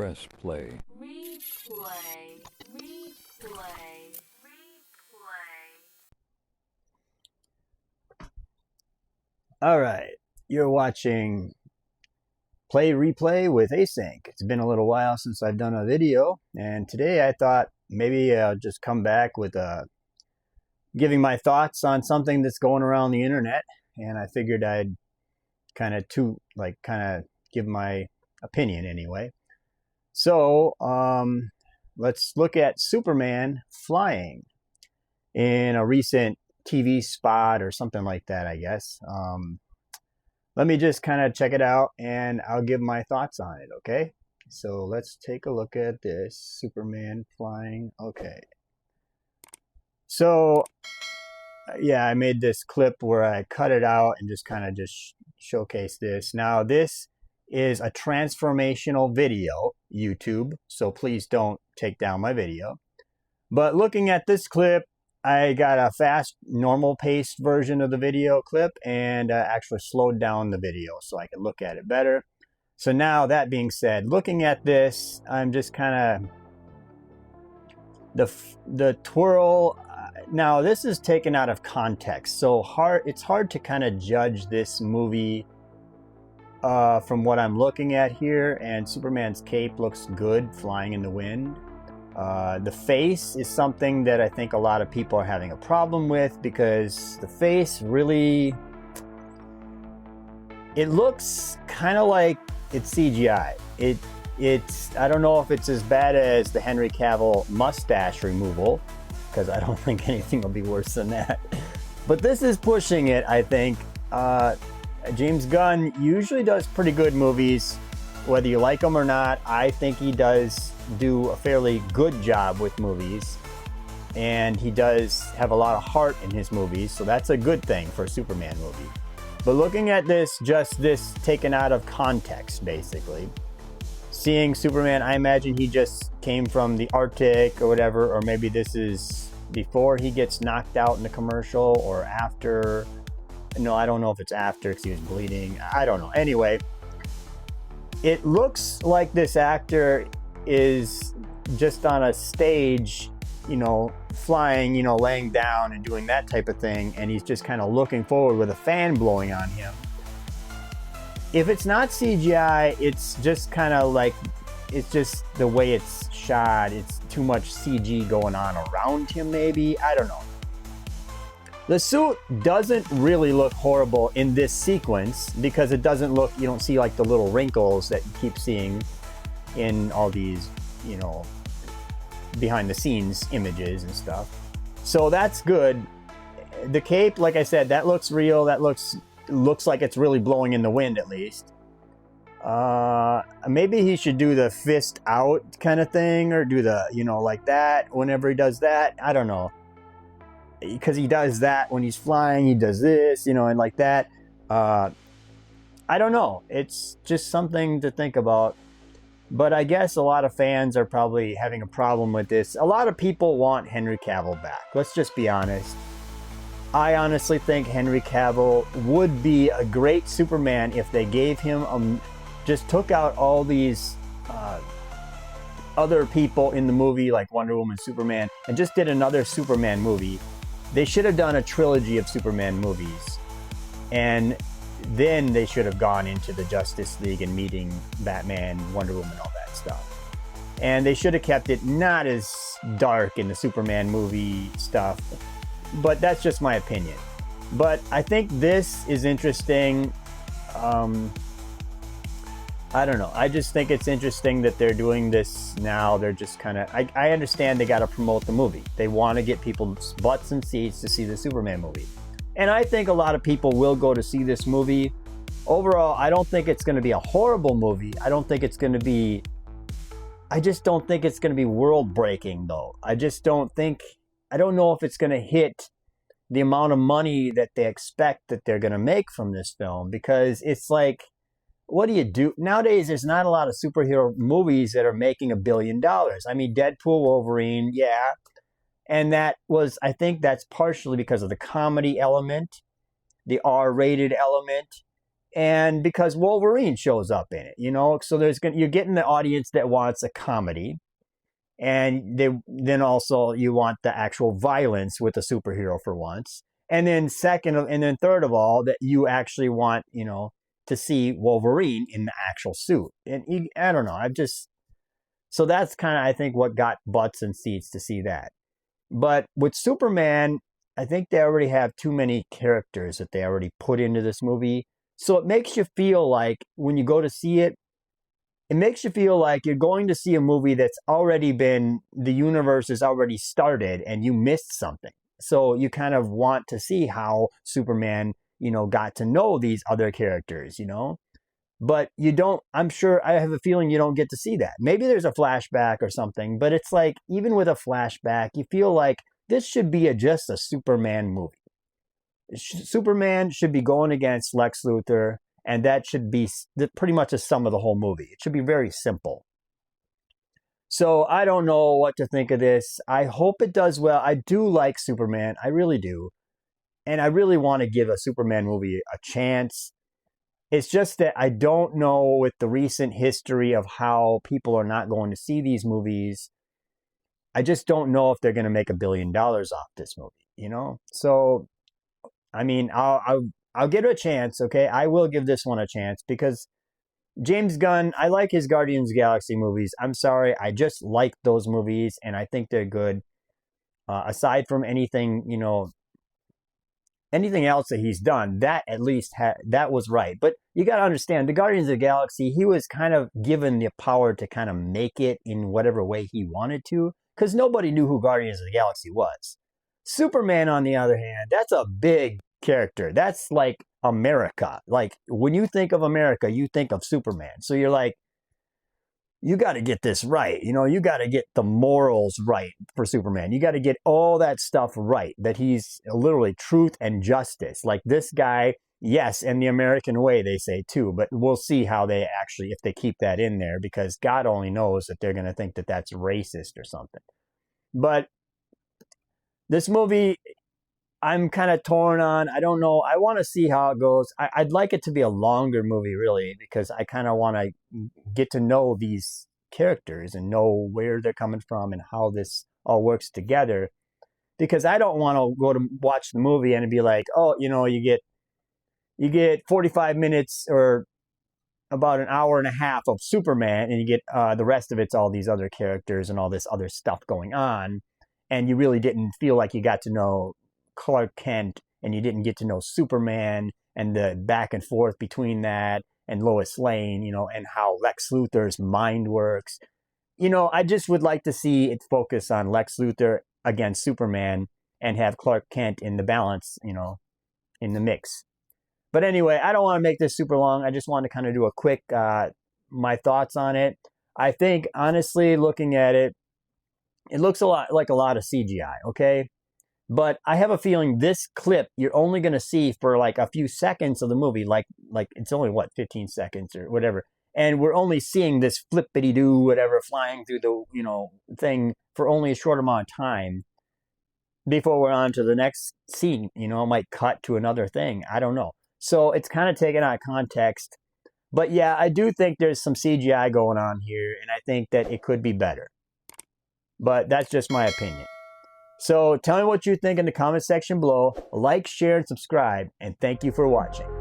Press play. Replay, replay, replay. All right, you're watching Play Replay with Async. It's been a little while since I've done a video, and today I thought maybe I'll just come back with giving my thoughts on something that's going around the internet, and I figured I'd kind of give my opinion anyway. So let's look at Superman flying in a recent TV spot or something like that, I guess. Let me just kind of check it out and I'll give my thoughts on it, okay? So let's take a look at this. Superman flying. Okay. So, yeah, I made this clip where I cut it out and just kind of showcase this. Now, this is a transformational video, YouTube, so please don't take down my video. But looking at this clip, I got a fast, normal paced version of the video clip and actually slowed down the video so I could look at it better. So now, that being said, looking at this, I'm just kind of the twirl. Now, this is taken out of context, so it's hard to kind of judge this movie from what I'm looking at here. And Superman's cape looks good flying in the wind. The face is something that I think a lot of people are having a problem with, because the face really, it looks kind of like it's CGI. I don't know if it's as bad as the Henry Cavill mustache removal, because I don't think anything will be worse than that. But this is pushing it, I think. James Gunn usually does pretty good movies, whether you like them or not. I think he does do a fairly good job with movies, and he does have a lot of heart in his movies, so that's a good thing for a Superman movie. But looking at this, just this taken out of context, basically, seeing Superman, I imagine he just came from the Arctic or whatever, or maybe this is before he gets knocked out in the commercial or after. No, I don't know if it's after because he was bleeding. I don't know. Anyway, it looks like this actor is just on a stage, flying, laying down and doing that type of thing, and he's just kind of looking forward with a fan blowing on him. If it's not CGI, it's just kind of like, it's just the way it's shot. It's too much CG going on around him, maybe. I don't know. The suit doesn't really look horrible in this sequence, because it doesn't look, you don't see like the little wrinkles that you keep seeing in all these, behind the scenes images and stuff. So that's good. The cape, like I said, that looks real. That looks like it's really blowing in the wind, at least. Maybe he should do the fist out kind of thing, or do the, like that whenever he does that. I don't know. Because he does that when he's flying, he does this, and like that. I don't know. It's just something to think about. But I guess a lot of fans are probably having a problem with this. A lot of people want Henry Cavill back. Let's just be honest. I honestly think Henry Cavill would be a great Superman if they gave him just took out all these other people in the movie, like Wonder Woman, Superman, and just did another Superman movie. They should have done a trilogy of Superman movies, and then they should have gone into the Justice League and meeting Batman, Wonder Woman, all that stuff. And they should have kept it not as dark in the Superman movie stuff, but that's just my opinion. But I think this is interesting. I don't know. I just think it's interesting that they're doing this now. They're just kind of, I understand they got to promote the movie. They want to get people's butts and seats to see the Superman movie. And I think a lot of people will go to see this movie. Overall, I don't think it's going to be a horrible movie. I just don't think it's going to be world breaking, though. I don't know if it's going to hit the amount of money that they expect that they're going to make from this film, because it's like, what do you do? Nowadays, there's not a lot of superhero movies that are making $1 billion. I mean, Deadpool, Wolverine, yeah. And I think that's partially because of the comedy element, the R-rated element, and because Wolverine shows up in it, you know, so you're getting the audience that wants a comedy, and then also you want the actual violence with a superhero for once, and then third of all, that you actually want, you know, to see Wolverine in the actual suit. And I don't know, so that's kind of, I think, what got butts and seats to see that. But with Superman, I think they already have too many characters that they already put into this movie. So it makes you feel like when you go to see it, it makes you feel like you're going to see a movie that's already been, the universe is already started and you missed something. So you kind of want to see how Superman, you know, got to know these other characters, you know? But you don't, I'm sure, I have a feeling you don't get to see that. Maybe there's a flashback or something, but it's like, even with a flashback, you feel like this should be just a Superman movie. Superman should be going against Lex Luthor, and that should be pretty much the sum of the whole movie. It should be very simple. So I don't know what to think of this. I hope it does well. I do like Superman. I really do. And I really want to give a Superman movie a chance. It's just that I don't know, with the recent history of how people are not going to see these movies, I just don't know if they're going to make $1 billion off this movie, you know? So, I mean, I'll give it a chance, okay? I will give this one a chance because James Gunn, I like his Guardians of the Galaxy movies. I'm sorry, I just like those movies, and I think they're good. Aside from anything, you know, anything else that he's done, that at least that was right. But you got to understand, the Guardians of the Galaxy, he was kind of given the power to kind of make it in whatever way he wanted to, because nobody knew who Guardians of the Galaxy was. Superman, on the other hand, that's a big character. That's like America. Like, when you think of America, you think of Superman. So you're like, you got to get this right. You know, you got to get the morals right for Superman. You got to get all that stuff right, that he's literally truth and justice. Like, this guy, yes, and the American way, they say too, but we'll see how they actually, if they keep that in there, because God only knows that they're going to think that that's racist or something. But this movie, I'm kind of torn on. I don't know. I want to see how it goes. I'd like it to be a longer movie, really, because I kind of want to get to know these characters and know where they're coming from and how this all works together. Because I don't want to go to watch the movie and be like, oh, you know, you get 45 minutes or about an hour and a half of Superman, and you get the rest of it's all these other characters and all this other stuff going on, and you really didn't feel like you got to know Clark Kent, and you didn't get to know Superman and the back and forth between that and Lois Lane, you know, and how Lex Luthor's mind works. You know, I just would like to see it focus on Lex Luthor against Superman and have Clark Kent in the balance, you know, in the mix. But anyway, I don't want to make this super long. I just want to kind of do a quick, my thoughts on it. I think, honestly, looking at it, it looks a lot like a lot of CGI, okay? But I have a feeling this clip you're only going to see for like a few seconds of the movie, like it's only, what, 15 seconds or whatever. And we're only seeing this flippity-doo, whatever, flying through the, you know, thing for only a short amount of time before we're on to the next scene. You know, it might cut to another thing. I don't know. So it's kind of taken out of context. But yeah, I do think there's some CGI going on here, and I think that it could be better. But that's just my opinion. So tell me what you think in the comment section below. Like, share, and subscribe, and thank you for watching.